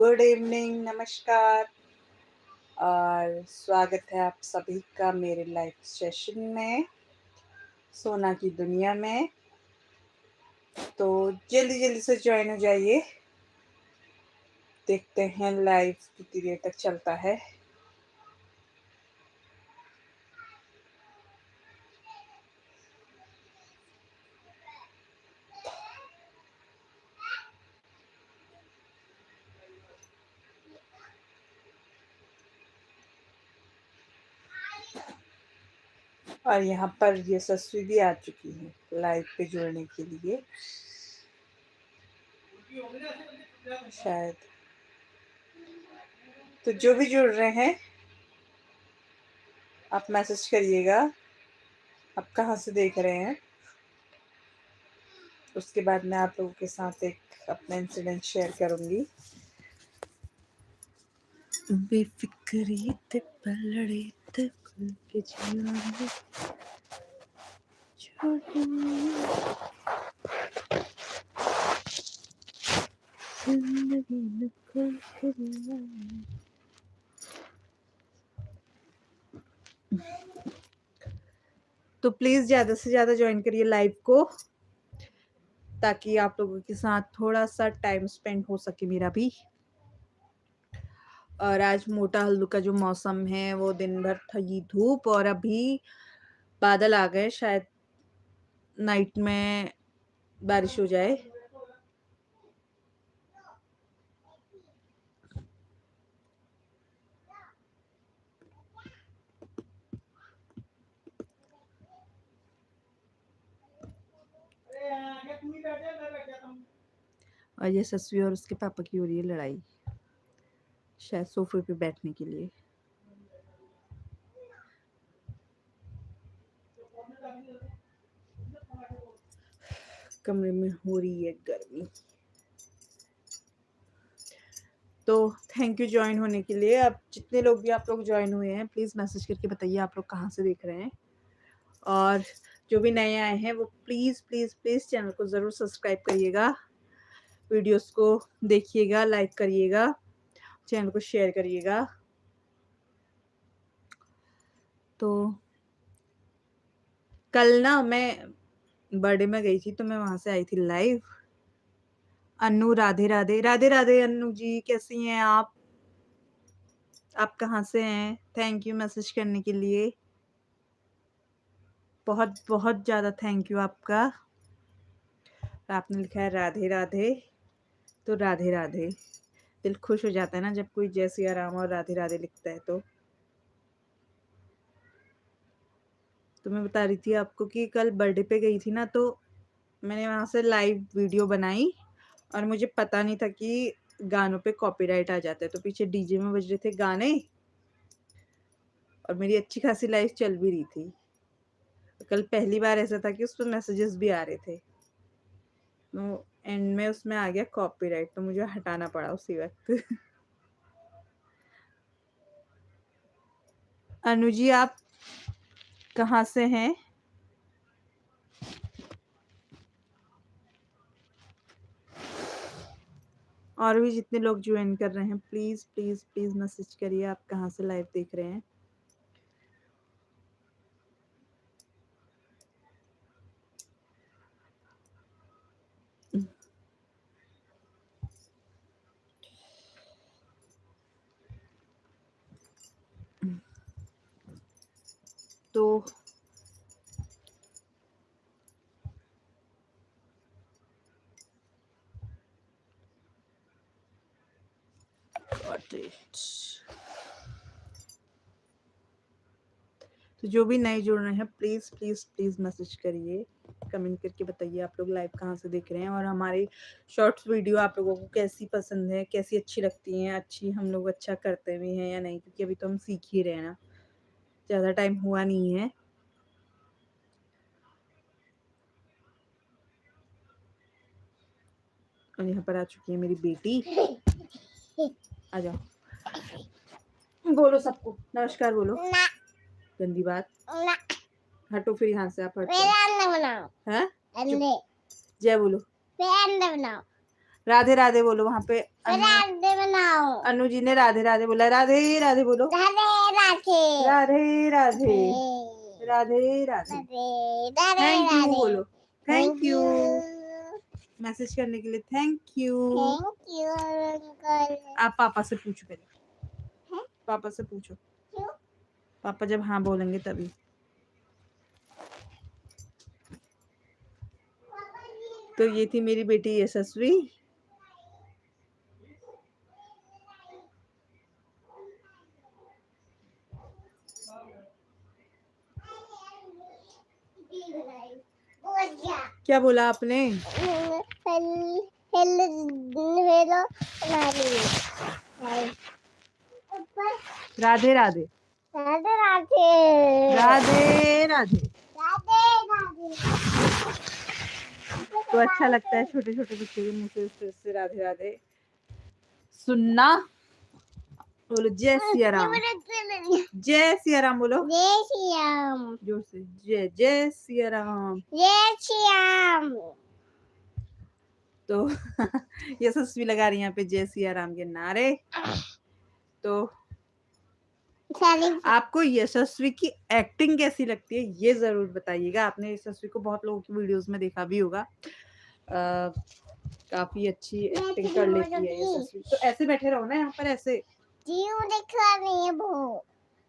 Good evening, नमस्कार और स्वागत है आप सभी का मेरे लाइव सेशन में, सोना की दुनिया में। तो जल्दी जल्दी से ज्वाइन हो जाइए। देखते हैं लाइव कितनी देर तक चलता है। और यहाँ पर यशस्वी भी आ चुकी है लाइव पे जुड़ने के लिए शायद। तो जो भी जुड़ रहे हैं आप मैसेज करिएगा, आप कहाँ से देख रहे हैं। उसके बाद मैं आप लोगों के साथ एक अपना इंसिडेंट शेयर करूंगी। बेफिक्री ते पलड़े ते खुल के जियां जिंदगी में खुल के जियां। तो प्लीज ज्यादा से ज्यादा ज्वाइन करिए लाइव को, ताकि आप लोगों के साथ थोड़ा सा टाइम स्पेंड हो सके मेरा भी। और आज मोटा हल्दू का जो मौसम है वो दिन भर थी धूप और अभी बादल आ गए, शायद नाइट में बारिश हो जाए। और ये ससुरी और उसके पापा की हो रही है लड़ाई, शायद सोफे पे बैठने के लिए। कमरे में हो रही है गर्मी। तो थैंक यू ज्वाइन होने के लिए। अब जितने लोग भी आप लोग ज्वाइन हुए हैं प्लीज़ मैसेज करके बताइए आप लोग कहाँ से देख रहे हैं। और जो भी नए आए हैं वो प्लीज़ प्लीज़ प्लीज़ चैनल को ज़रूर सब्सक्राइब करिएगा, वीडियोस को देखिएगा, लाइक करिएगा, चैनल को शेयर करिएगा। तो कल ना मैं बर्थडे में गई थी, तो मैं वहाँ से आई थी लाइव। अन्नू राधे राधे राधे राधे। अन्नू जी कैसी हैं आप कहाँ से हैं? थैंक यू मैसेज करने के लिए, बहुत बहुत ज़्यादा थैंक यू आपका। आपने लिखा है राधे राधे, तो राधे राधे। दिल खुश हो जाता है ना जब कोई जय सिया राम और राधे राधे लिखता है। तो मैं बता रही थी आपको कि कल बर्थडे पे गई थी ना, तो मैंने वहाँ से लाइव वीडियो बनाई और मुझे पता नहीं था कि गानों पे कॉपीराइट आ जाता है। तो पीछे डीजे में बज रहे थे गाने और मेरी अच्छी खासी लाइव चल भी रही थी। तो कल पहली बार ऐसा था कि उस पर मैसेजेस भी आ रहे थे, तो एंड में उसमें आ गया कॉपीराइट, तो मुझे हटाना पड़ा उसी वक्त। अनु जी आप कहाँ से हैं? और भी जितने लोग ज्वाइन कर रहे हैं प्लीज़ प्लीज़ प्लीज़ मैसेज करिए आप कहाँ से लाइव देख रहे हैं। तो तो जो भी नए जुड़ रहे हैं प्लीज़ प्लीज़ प्लीज़ मैसेज करिए, कमेंट करके बताइए आप लोग लाइव कहाँ से देख रहे हैं और हमारी शॉर्ट्स वीडियो आप लोगों को कैसी पसंद है, कैसी अच्छी लगती हैं, अच्छी हम लोग अच्छा करते भी हैं या नहीं, क्योंकि अभी तो हम सीख ही रहे हैं ना, ज़्यादा टाइम हुआ नहीं है। और यहाँ पर आ चुकी है मेरी बेटी। आ जाओ, बोलो सबको नमस्कार बोलो। गंदी बात, हटो फिर यहाँ से, आप हटो। हाँ? जय बोलो। राधे राधे बोलो वहाँ पे। राधे बनाओ। अनु जी ने राधे राधे बोला। राधे राधे बोलो। राधे राधे। राधे राधे राधे राधे। थैंक यू बोलो। थैंक यू मैसेज करने के लिए। Thank you. Thank you uncle. आप पापा से पूछो पहले। पापा से पूछो। क्यों? पापा जब हाँ बोलेंगे तभी। तो ये थी मेरी बेटी यशस्वी। क्या बोला आपने? राधे राधे। राधे राधे। राधे राधे। राधे राधे। तो अच्छा लगता है छोटे छोटे बच्चे के मुंह से इस तरह से राधे राधे सुनना। बोलो जय सिया राम। जय सिया राम बोलो। जय श्री राम। जोर से। जय जय सिया राम। जय श्री राम। तो यशस्वी लगा रही है यहाँ पे जय सिया राम के नारे। तो आपको यशस्वी की एक्टिंग कैसी लगती है ये जरूर बताइएगा। आपने यशस्वी को बहुत लोगों की वीडियोस में देखा भी होगा। काफी अच्छी एक्टिंग कर लेती है यशस्वी। तो ऐसे बैठे रहो ना यहाँ पर ऐसे। दिखा नहीं है भो।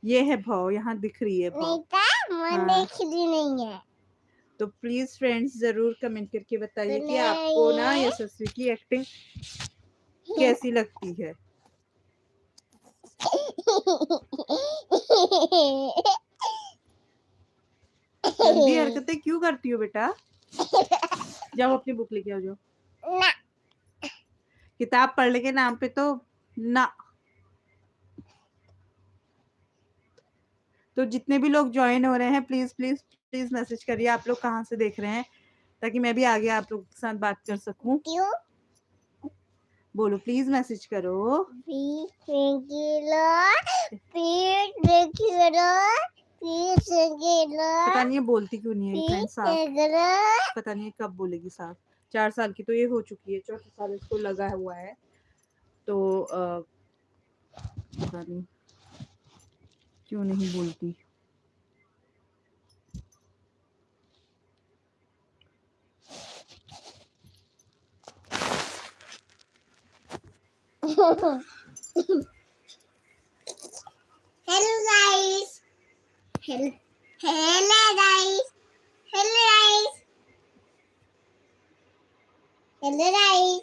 ये है भाव यहाँ दिख रही है भाव। हाँ। देख रही नहीं है। तो प्लीज फ्रेंड्स जरूर कमेंट करके बताइए कि आपको ना यशस्वी की एक्टिंग कैसी लगती है। गंदी हरकतें क्यों करती हो बेटा? जाओ अपनी बुक लेके आओ। जाओ ना। किताब पढ़ने के नाम पे तो ना। तो जितने भी लोग ज्वाइन हो रहे हैं प्लीज प्लीज प्लीज मैसेज करिए आप लोग कहाँ से देख रहे हैं ताकि मैं भी आगे आप लोग के साथ बात कर सकूं। क्यों? बोलो प्लीज मैसेज करो। पता नहीं ये बोलती क्यों नहीं है फ्रेंड्स साफ। पता नहीं कब बोलेगी साफ। 4 साल की तो ये हो चुकी है। 4 साल इसको लगा हुआ है। तो पता नहीं क्यों नहीं बोलती। Hello guys. Hello. Hello guys. Hello guys. Hello guys.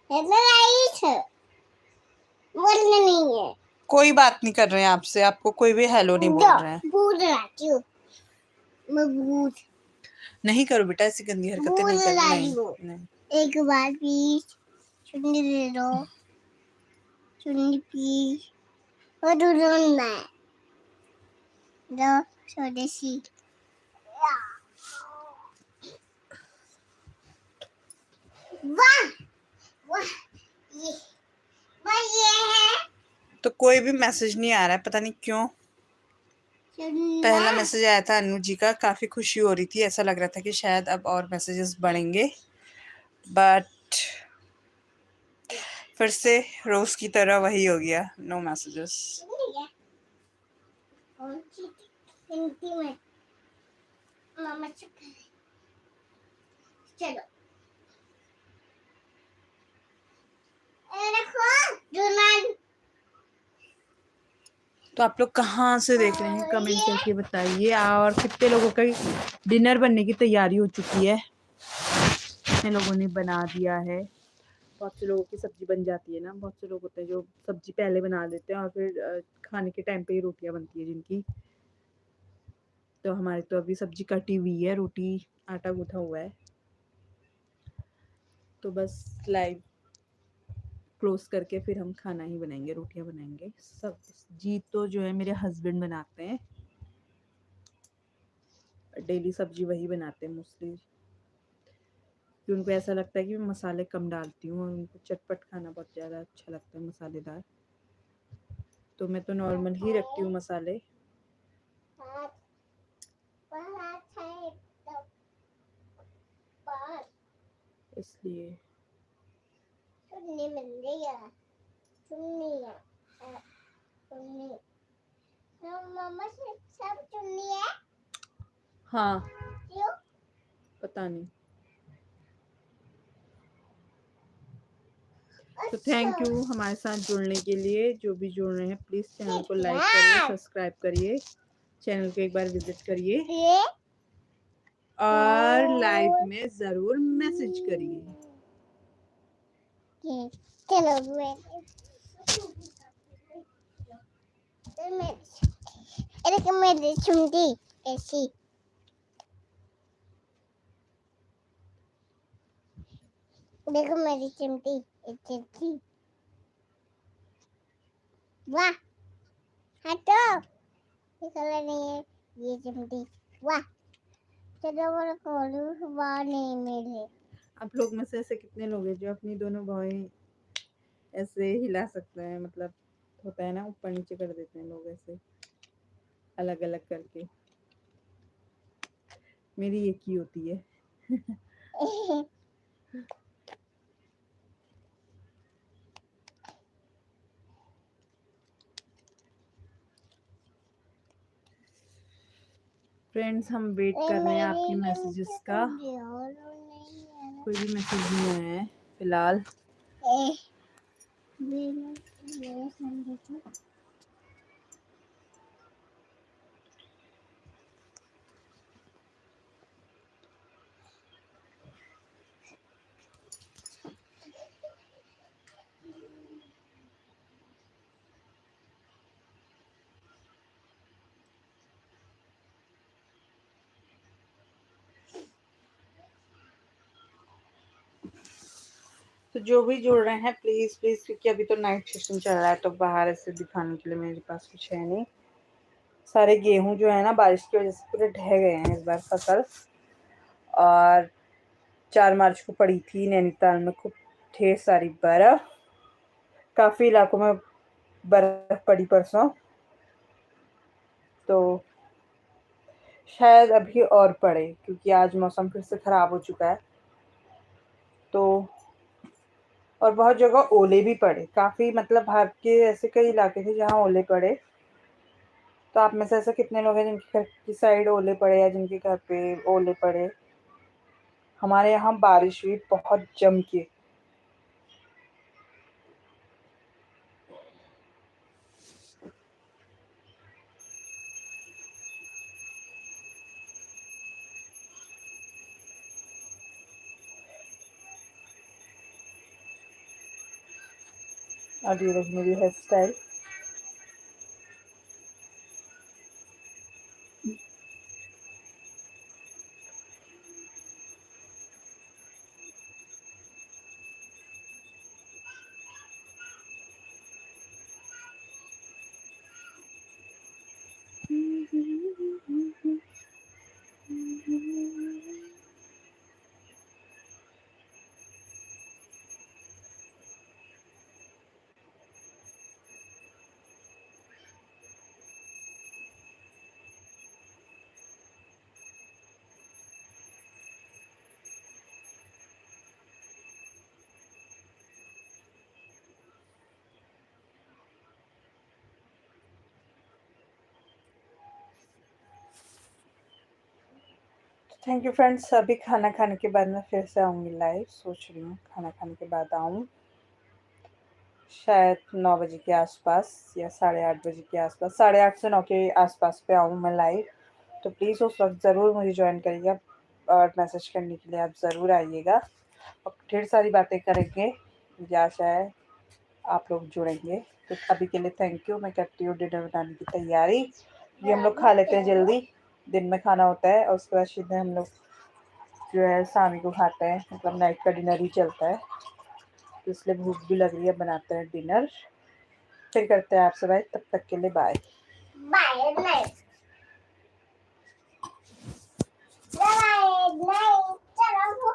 Hello guys. बोलना नहीं है। कोई बात नहीं कर रहे हैं आपसे। आपको कोई भी हेलो नहीं बोल रहा है। बोल रहा क्यों? मैं बोल नहीं करो बेटा ऐसी गंदी हरकतें नहीं करनी। नहीं। एक बार प्लीज चुन्नी दे दो। चुन्नी प्लीज। और रोना दो स्वदेशी। वाह वाह ये है। तो कोई भी मैसेज नहीं आ रहा है पता नहीं क्यों। पहला मैसेज आया था अनु जी का। काफी खुशी हो रही थी। ऐसा लग रहा था कि शायद अब और मैसेजेस बढ़ेंगे बट फिर से रोज की तरह वही हो गया। No messages. चलो तो आप लोग कहाँ से देख रहे हैं कमेंट करके बताइए। और कितने लोगों का डिनर बनने की तैयारी हो चुकी है। कितने लोगों ने बना दिया है। बहुत से लोगों की सब्जी बन जाती है ना। बहुत से लोग होते हैं जो सब्जी पहले बना देते हैं और फिर खाने के टाइम पे ही रोटियां बनती है जिनकी। तो हमारी तो अभी सब्जी कटी हुई है। रोटी आटा गूंथा हुआ है। तो बस लाइव क्लोज करके फिर हम खाना ही बनाएंगे। रोटियां बनाएंगे। सब्जी तो जो है मेरे हस्बैंड बनाते हैं। डेली सब्जी वही बनाते हैं मोस्टली। कि उनको ऐसा लगता है कि मैं मसाले कम डालती हूँ और उनको चटपट खाना बहुत ज़्यादा अच्छा लगता है मसालेदार। तो मैं तो नॉर्मल ही रखती हूँ मसाले। इसलिए चुन्नी मिल रही है चुन्नी है चुन्नी तो मम्मा से सब चुन्नी है हाँ क्यों पता नहीं। तो थैंक यू हमारे साथ जुड़ने के लिए। जो भी जुड़ रहे हैं प्लीज़ चैनल को लाइक करिए, सब्सक्राइब करिए, चैनल को एक बार विजिट करिए और लाइव में ज़रूर मैसेज करिए। चलो मेरी चुन्नी ऐसी देखो मेरी चिमटी चिमटी वाह हटो ये कलर नहीं है ये चिमटी वाह चलो वो खोलू वाह नहीं मिले आप लोग में से ऐसे कितने लोग हैं जो अपनी दोनों भौएं ऐसे हिला सकते हैं? मतलब होता है ना, ऊपर नीचे कर देते हैं लोग ऐसे अलग अलग करके। मेरी एक ही होती है। फ्रेंड्स हम वेट कर रहे हैं आपके मैसेजेस का। कोई भी मैसेज नहीं आया है फिलहाल। तो जो भी जुड़ रहे हैं प्लीज़ प्लीज़, क्योंकि अभी तो नाइट सेशन चल रहा है तो बाहर ऐसे दिखाने के लिए मेरे पास कुछ है नहीं। सारे गेहूं जो है ना बारिश की वजह से पूरे ढह गए हैं इस बार फसल। और 4 मार्च को पड़ी थी नैनीताल में खूब ढेर सारी बर्फ। काफ़ी इलाकों में बर्फ पड़ी परसों, तो शायद अभी और पड़े क्योंकि आज मौसम फिर से ख़राब हो चुका है। तो और बहुत जगह ओले भी पड़े काफ़ी, मतलब भारत के ऐसे कई इलाके थे जहाँ ओले पड़े। तो आप में से ऐसे कितने लोग हैं जिनके घर की साइड ओले पड़े या जिनके घर पे ओले पड़े? हमारे यहाँ बारिश हुई बहुत जम के। और ये देखिए मेरी hairstyle. Thank you friends. अभी खाना खाने के बाद मैं फिर से आऊँगी लाइव। सोच रही हूँ खाना खाने के बाद आऊँ, शायद 9 बजे के आसपास या 8:30 बजे के आसपास, 8:30 से 9 के आसपास पे आऊँ मैं लाइव। तो प्लीज़ उस वक्त ज़रूर मुझे ज्वाइन करिएगा और मैसेज करने के लिए आप ज़रूर आइएगा और ढेर सारी बातें करेंगे। मुझे आशा है आप लोग जुड़ेंगे। तो अभी के लिए थैंक यू। मैं करती हूँ डिनर बनाने की तैयारी। ये हम लोग खा लेते हैं जल्दी, दिन में खाना होता है और उसके बाद सीधे हम लोग जो है शाम को खाते हैं, मतलब नाइट का डिनर ही चलता है। तो इसलिए भूख भी लग रही है, बनाते हैं डिनर, फिर करते हैं आपसे बाय। तब तक के लिए bye bye bye bye bye चलो